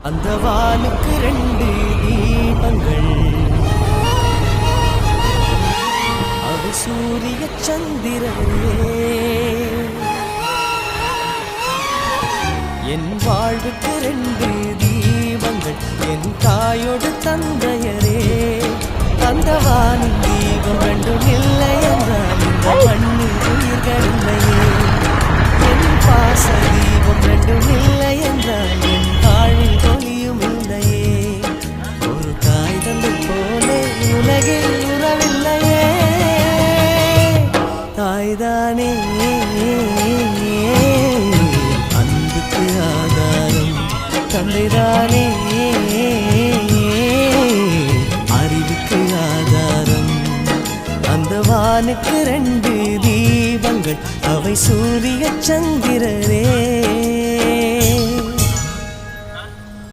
அந்த வானுக்கு ரெண்டு தீபங்கள், அது சூரிய சந்திரரே. என் வாழ்வுக்கு ரெண்டு தீபங்கள், என் தாயோடு தந்தையரே. அந்த வானின் தீபம் ரெண்டும் இல்லை என்றால் இந்த மண்ணில் உயிர்கள் இல்லையே. என் பாச தீபம் ரெண்டும் இல்லை என்றால் என் வாழ்வில் ஒளியும் இல்லையே. ஒரு தாய் தந்தை போலே உலகில் உறவில்லையே. தாய்தானே அன்புக்கு ஆதாரம், தந்தைதானே அறிவுக்கு ஆதாரம். அந்த வானுக்கு ரெண்டு தீபங்கள், அவை சூரிய சந்திரரே.